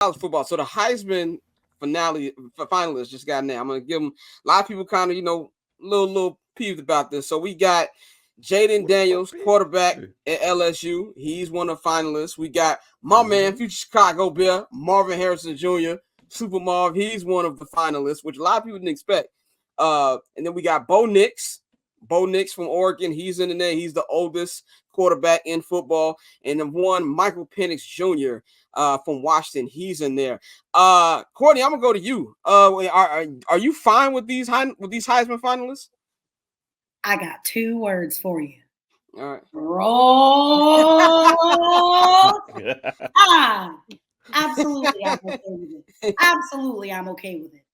college football. So the Heisman finalists just got now. I'm gonna give them. A lot of people kind of little peeved about this. So we got Jaden Daniels, quarterback at LSU. He's one of the finalists. We got my man, future Chicago Bear, Marvin Harrison Jr., Super Marv. He's one of the finalists, which a lot of people didn't expect. And then we got Bo Nix. Bo Nix from Oregon. He's in there. He's the oldest quarterback in football. And then one, Michael Penix Jr. From Washington. He's in there. Courtney, I'm gonna go to you. Are you fine with these Heisman finalists? I got 2 words for you. All right. Roll. Absolutely, I'm okay with it. Absolutely, I'm okay with it.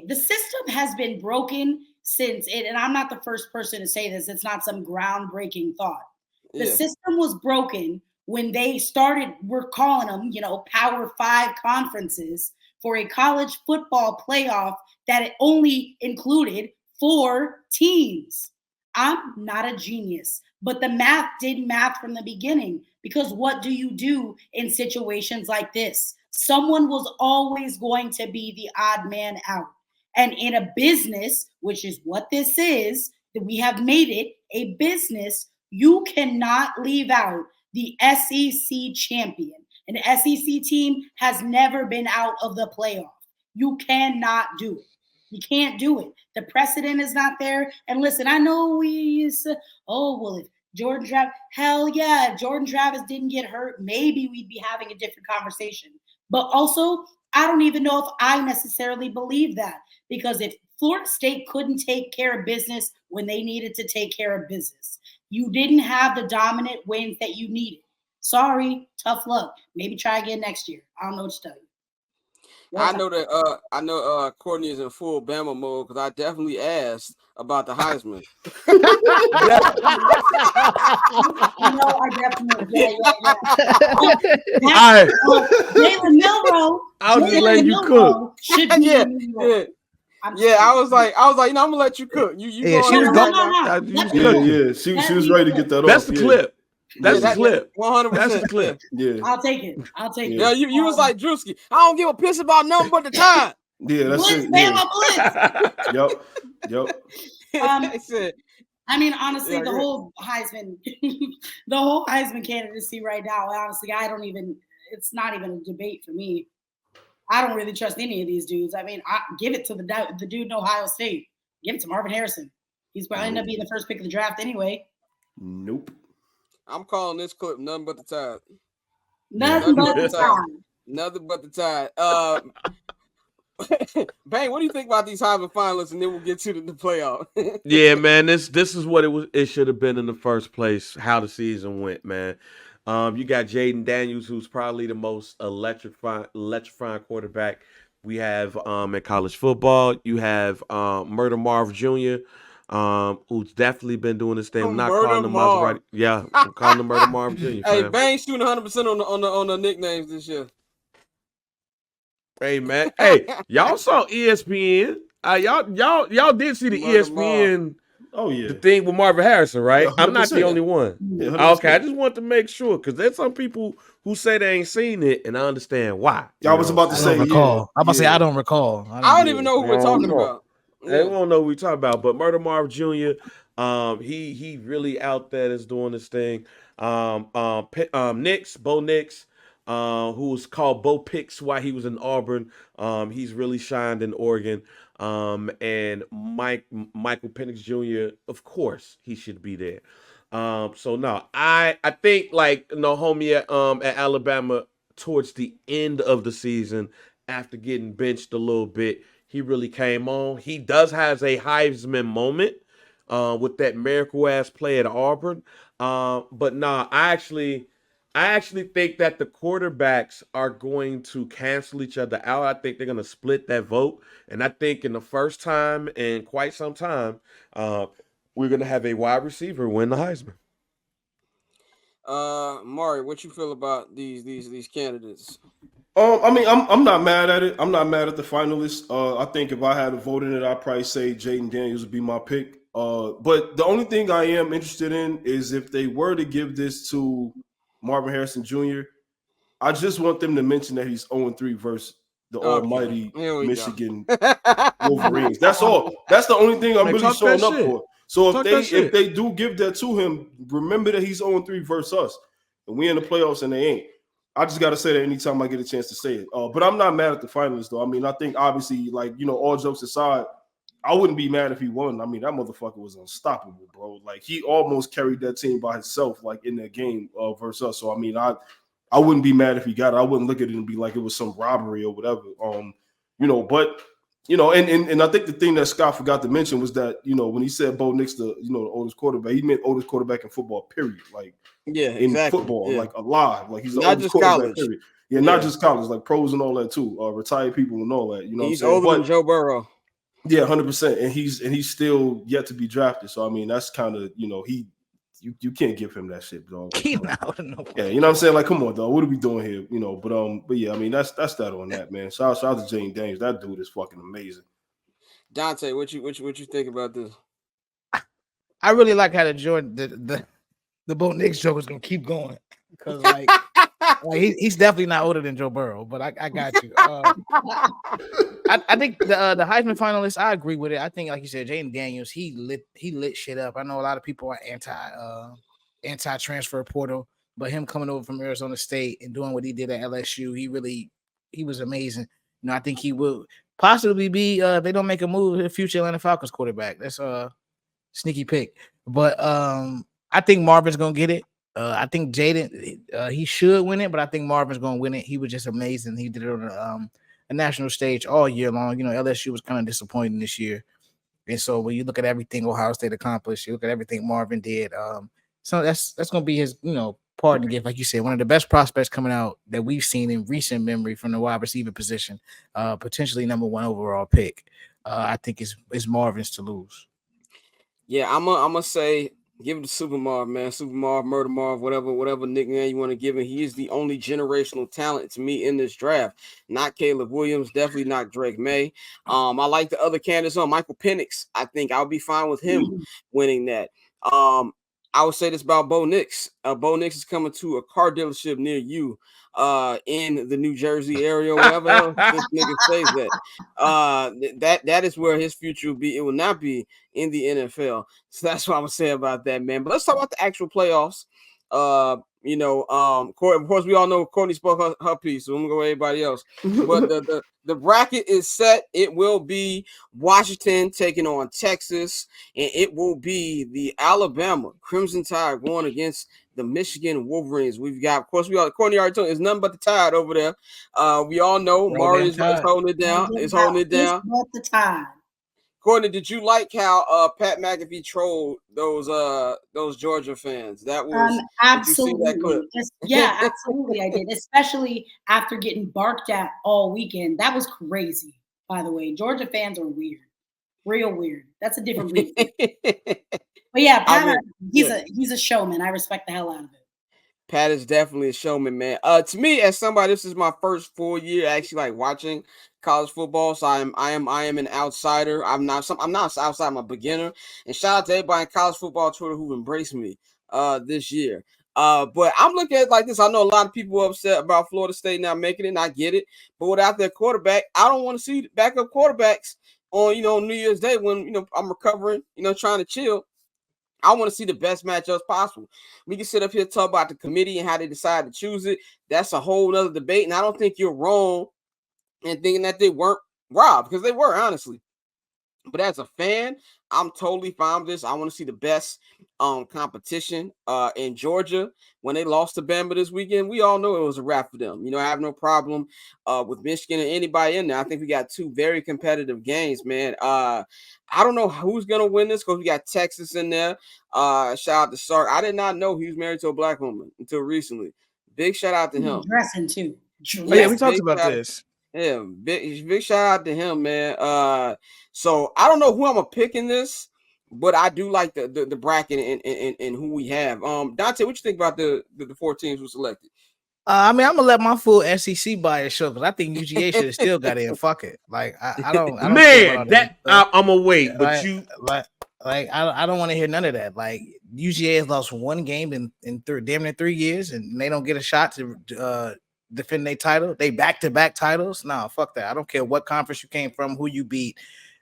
The system has been broken since it, and I'm not the first person to say this. It's not some groundbreaking thought. The system was broken when they started, we're calling them, Power 5 conferences for a college football playoff that it only included 4 teams. I'm not a genius, but the math did math from the beginning, because what do you do in situations like this? Someone was always going to be the odd man out. And in a business, which is what this is, that we have made it a business, you cannot leave out the SEC champion. An SEC team has never been out of the playoff. You cannot do it. You can't do it. The precedent is not there. And listen, I know we used to, if Jordan Travis, hell yeah, if Jordan Travis didn't get hurt, maybe we'd be having a different conversation. But also, I don't even know if I necessarily believe that, because if Florida State couldn't take care of business when they needed to take care of business, you didn't have the dominant wins that you needed. Sorry, tough luck. Maybe try again next year. I don't know what to tell you. I know Courtney is in full Bama mode, because I definitely asked about the Heisman. I definitely. Yeah. Jalen Milroe. I was just letting you cook. Should be I was like, I'm gonna let you cook. You she was going. She was ready to get that off. That's the clip. That's the clip. 100%. That's the clip. Yeah. I'll take it. Yeah, you was like Drewski. I don't give a piss about nothing but the time. Yeah, that's Blitz, it. Bama, Blitz. Yep. I mean, honestly, the whole Heisman candidacy right now, honestly, it's not even a debate for me. I don't really trust any of these dudes. I mean, I give it to the dude in Ohio State. Give it to Marvin Harrison. He's probably end up being the first pick of the draft anyway. Nope. I'm calling this clip nothing but the tide. Nothing but the tide. Nothing but the tide. Bang, what do you think about these Heisman finalists? And then we'll get to the playoff. Yeah, man, this is what it should have been in the first place. How the season went, man. You got Jaden Daniels, who's probably the most electrifying quarterback we have in college football. You have Murder Marv Jr., who's definitely been doing this thing. I'm not calling him Maserati. Yeah, I'm calling him Murder Marv Jr. Hey, Bang shooting 100% on the nicknames this year. Hey, man. Hey, y'all saw ESPN. Y'all did see the ESPN. Oh yeah, the thing with Marvin Harrison, right? 100%. I'm not the only one. Yeah, okay, I just want to make sure, because there's some people who say they ain't seen it, and I understand why. I was about to say, recall. I'm about to say I don't recall. I don't even know who we're talking about. They won't know what we're talking about. But Murder Marv Jr., he really out there is doing this thing. Bo Nix, who was called Bo Picks while he was in Auburn. He's really shined in Oregon. And Michael Penix Jr., of course, he should be there. So no, I think homie at Alabama towards the end of the season, after getting benched a little bit, he really came on. He does has a Heisman moment with that miracle ass play at Auburn. But nah, I actually think that the quarterbacks are going to cancel each other out. I think they're going to split that vote. And I think in the first time in quite some time, we're going to have a wide receiver win the Heisman. Mari, what you feel about these candidates? I mean, I'm not mad at it. I'm not mad at the finalists. I think if I had to vote in it, I'd probably say Jaden Daniels would be my pick. But the only thing I am interested in is if they were to give this to Marvin Harrison Jr., I just want them to mention that he's 0-3 versus the almighty Michigan Wolverines. That's all. That's the only thing I'm really showing up for. So if they do give that to him, remember that he's 0-3 versus us, and we in the playoffs and they ain't. I just got to say that anytime I get a chance to say it. But I'm not mad at the finalists, though. I mean, I think obviously, like, you know, all jokes aside, I wouldn't be mad if he won. I mean, that motherfucker was unstoppable, bro. Like, he almost carried that team by himself, like, in that game versus us. So, I mean, I wouldn't be mad if he got it. I wouldn't look at it and be like it was some robbery or whatever. You know, but, you know, and I think the thing that Scott forgot to mention was that, you know, when he said Bo Nix, the oldest quarterback, he meant oldest quarterback in football, period. Like, in football, like alive. Like, he's the not oldest just quarterback, college. period. Yeah, not just college, like pros and all that too. Retired people and all that. You know, he's older than Joe Burrow. Yeah, 100%. And he's still yet to be drafted. So I mean, that's kind of, you know, you can't give him that shit, dog. Like, yeah, you know what I'm saying? Like, come on, dog. What are we doing here? You know, but yeah, I mean, that's that on that, man. Shout out to Jaden Daniels. That dude is fucking amazing. Dante, what you think about this? I really like how the Bo Nix joke is gonna keep going because like he's definitely not older than Joe Burrow, but I got you. I think the Heisman finalists, I agree with it. I think, like you said, Jaden Daniels, he lit shit up. I know a lot of people are anti transfer portal, but him coming over from Arizona State and doing what he did at LSU, he was amazing. You know, I think he will possibly be if they don't make a move, the future Atlanta Falcons quarterback. That's a sneaky pick, but I think Marvin's gonna get it. I think Jaden he should win it, but I think Marvin's gonna win it. He was just amazing. He did it on a national stage all year long. You know, LSU was kind of disappointing this year, and so when you look at everything Ohio State accomplished, you look at everything Marvin did. So that's gonna be his, you know, parting gift, like you said, one of the best prospects coming out that we've seen in recent memory from the wide receiver position. Potentially number 1 overall pick. I think it's Marvin's to lose. Yeah, I'm gonna say give it to Super Marv, man. Super Marv, Murder Marv, whatever nickname you want to give him. He is the only generational talent to me in this draft. Not Caleb Williams, definitely not Drake May. I like the other candidates on Michael Penix. I think I'll be fine with him winning that. I would say this about Bo Nix. Bo Nix is coming to a car dealership near you in the New Jersey area, wherever else this nigga says that. That is where his future will be. It will not be in the NFL. So that's what I'm gonna say about that, man. But let's talk about the actual playoffs. You know, of course, we all know Courtney spoke her piece, so I'm gonna go with everybody else. But the bracket is set. It will be Washington taking on Texas, and it will be the Alabama Crimson Tide going against the Michigan Wolverines. We've got, of course, Courtney already told, it's nothing but the Tide over there. We all know Mari is holding it down. It's holding it down. It's not the Tide. Courtney, did you like how Pat McAfee trolled those Georgia fans? That was absolutely. Yeah, absolutely. I did, especially after getting barked at all weekend. That was crazy. By the way, Georgia fans are weird, real weird. That's a different breed. But yeah, Pat, he's a showman. I respect the hell out of it. Pat is definitely a showman, man. To me, as somebody, this is my first full year actually like watching college football, so I am an outsider. I'm not outside. I'm a beginner. And shout out to everybody in college football Twitter who embraced me this year. But I'm looking at it like this. I know a lot of people are upset about Florida State not making it, and I get it. But without their quarterback, I don't want to see backup quarterbacks on New Year's Day when I'm recovering, trying to chill. I want to see the best matchups possible. We can sit up here and talk about the committee and how they decide to choose it. That's a whole other debate. And I don't think you're wrong in thinking that they weren't robbed, because they were, honestly. But as a fan, I'm totally fine with this. I want to see the best competition in Georgia. When they lost to Bama this weekend, we all know it was a wrap for them. I have no problem with Michigan or anybody in there. I think we got 2 very competitive games, man. I don't know who's going to win this because we got Texas in there. Shout out to Sark. I did not know he was married to a black woman until recently. Big shout out to him. Dressing too. Yeah, we talked about this. Yeah, big shout out to him, man. So I don't know who I'm gonna pick in this, but I do like the bracket and who we have. Dante, what you think about the 4 teams who selected? I mean, I'm gonna let my full SEC bias show because I think UGA should have still got in. Fuck it, like I don't. Man, I'm gonna wait, but I don't want to hear none of that. Like UGA has lost 1 game in damn near 3 years, and they don't get a shot to defend their title, they back-to-back titles. No, fuck that. I don't care what conference you came from, who you beat.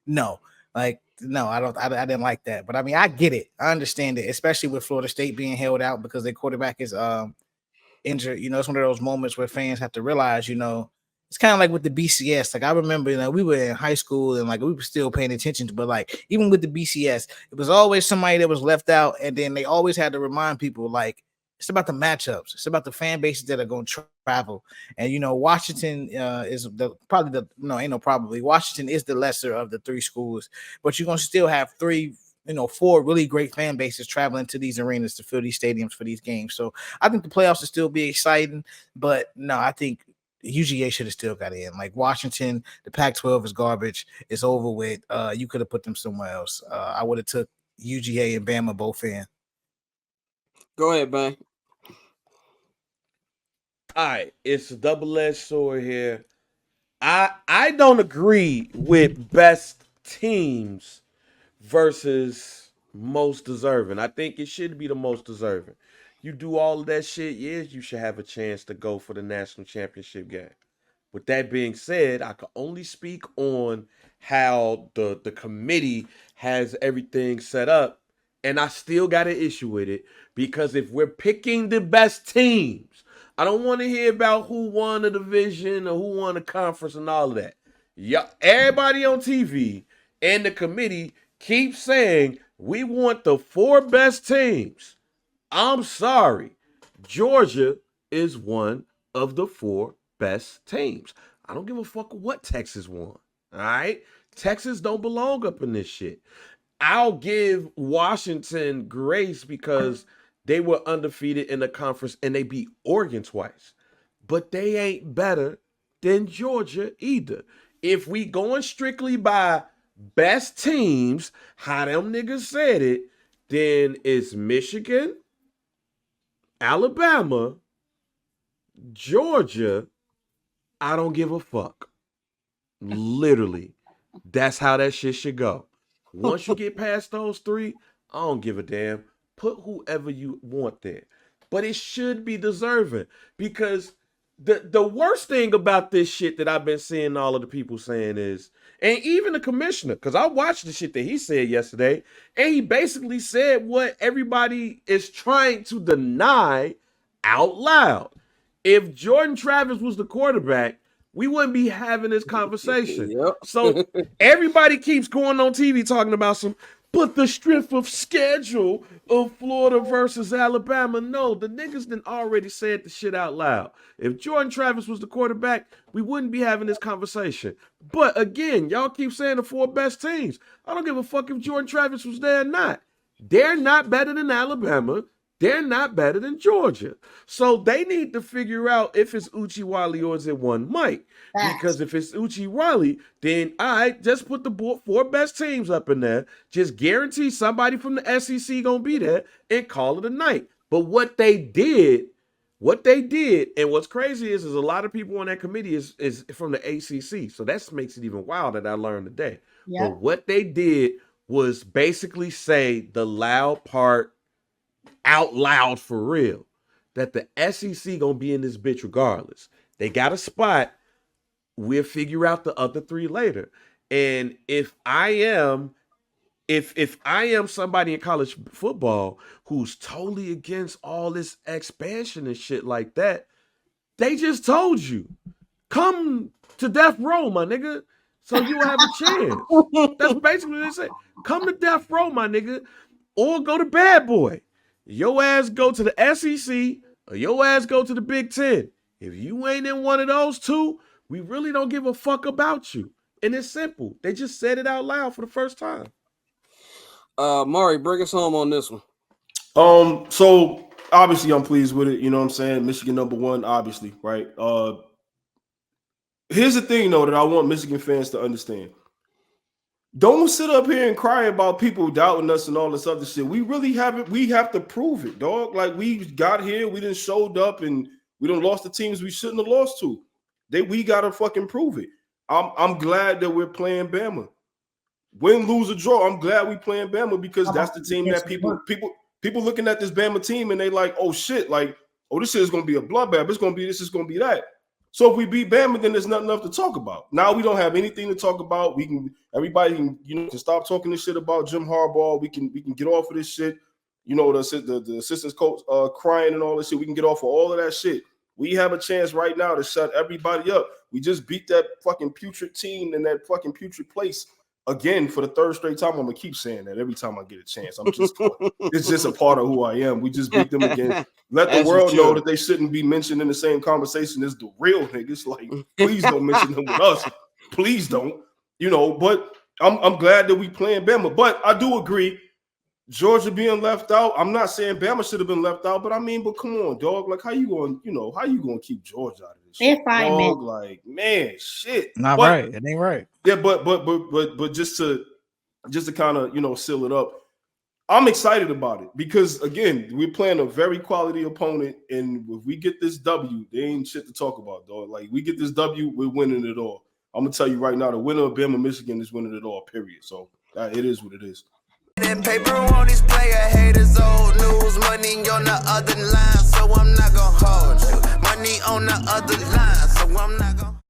No, like, no, I didn't like that. But I mean, I get it. I understand it, especially with Florida State being held out because their quarterback is injured. You know, it's one of those moments where fans have to realize, you know, it's kind of like with the BCS. Like I remember, you know, we were in high school and like we were still paying attention to, but like even with the BCS, it was always somebody that was left out, and then they always had to remind people like it's about the matchups, it's about the fan bases that are going to travel. And you know, Washington is Washington is the lesser of the three schools, but you're going to still have four really great fan bases traveling to these arenas to fill these stadiums for these games. So I think the playoffs will still be exciting, but no, I think UGA should have still got in. Like Washington, the Pac-12 is garbage. It's over with. You could have put them somewhere else. I would have took UGA and Bama both in. Go ahead, man. All right, it's a double-edged sword here. I don't agree with best teams versus most deserving. I think it should be the most deserving. You do all of that shit, yes, you should have a chance to go for the national championship game. With that being said, I can only speak on how the committee has everything set up, and I still got an issue with it because if we're picking the best teams, I don't want to hear about who won the division or who won the conference and all of that. Yeah, everybody on TV and the committee keep saying we want the 4 best teams. I'm sorry. Georgia is one of the 4 best teams. I don't give a fuck what Texas won. All right? Texas don't belong up in this shit. I'll give Washington grace because they were undefeated in the conference and they beat Oregon twice. But they ain't better than Georgia either. If we going strictly by best teams, how them niggas said it, then it's Michigan, Alabama, Georgia. I don't give a fuck. Literally. That's how that shit should go. Once you get past those 3, I don't give a damn. Put whoever you want there. But it should be deserving because the worst thing about this shit that I've been seeing all of the people saying is, and even the commissioner, because I watched the shit that he said yesterday, and he basically said what everybody is trying to deny out loud. If Jordan Travis was the quarterback, we wouldn't be having this conversation. Yep. So everybody keeps going on TV talking about but the strength of schedule of Florida versus Alabama. No, the niggas done already said the shit out loud. If Jordan Travis was the quarterback, we wouldn't be having this conversation. But again, y'all keep saying the 4 best teams. I don't give a fuck if Jordan Travis was there or not. They're not better than Alabama. They're not better than Georgia. So they need to figure out if it's Uchi Wally or is it one Mike. Because if it's Uchi Wally, then just put the 4 best teams up in there. Just guarantee somebody from the SEC gonna be there and call it a night. But what they did, and what's crazy is a lot of people on that committee is from the ACC. So that makes it even wild that I learned today. Yep. But what they did was basically say the loud part out loud for real, that the SEC gonna be in this bitch regardless. They got a spot. We'll figure out the other 3 later. And if I am somebody in college football who's totally against all this expansion and shit like that, they just told you, come to death row, my nigga, so you'll have a chance. That's basically what they said. Come to death row, my nigga, or go to bad boy. Your ass go to the SEC or your ass go to the Big Ten. If you ain't in one of those 2, we really don't give a fuck about you. And it's simple. They just said it out loud for the first time. Mari, bring us home on this one. So obviously I'm pleased with it. You know what I'm saying? Michigan #1, obviously, right? Here's the thing, though, that I want Michigan fans to understand. Don't sit up here and cry about people doubting us and all this other shit. We really haven't. We have to prove it, dog. Like, we got here, we done showed up, and we done lost the teams we shouldn't have lost to. We gotta fucking prove it. I'm glad that we're playing Bama. Win, lose, or draw, I'm glad we playing Bama because that's the team that people looking at this Bama team and they like, oh shit, like, oh, this shit is gonna be a bloodbath. This is gonna be that. So if we beat Bama, then there's nothing left to talk about. Now we don't have anything to talk about. Everybody can stop talking this shit about Jim Harbaugh. We can get off of this shit. The assistant coach crying and all this shit. We can get off of all of that shit. We have a chance right now to shut everybody up. We just beat that fucking putrid team in that fucking putrid place again for the third straight time. I'm gonna keep saying that every time I get a chance. It's just a part of who I am. We just beat them again. Let the world know that they shouldn't be mentioned in the same conversation as the real niggas. Like, please don't mention them with us. Please don't. But I'm glad that we playing Bama. But I do agree. Georgia being left out. I'm not saying Bama should have been left out, but come on, dog. Like, how you going to keep Georgia out of this? They're fine, man. Like, man, shit. Right. It ain't right. Yeah, but just to kind of, seal it up. I'm excited about it because again, we're playing a very quality opponent, and if we get this W, there ain't shit to talk about, dog. Like, we get this W, we're winning it all. I'm gonna tell you right now, the winner of Bama, Michigan is winning it all. Period. So it is what it is. That paper on these player haters, old news, money on the other line, so I'm not gonna hold you. Money on the other line, so I'm not gonna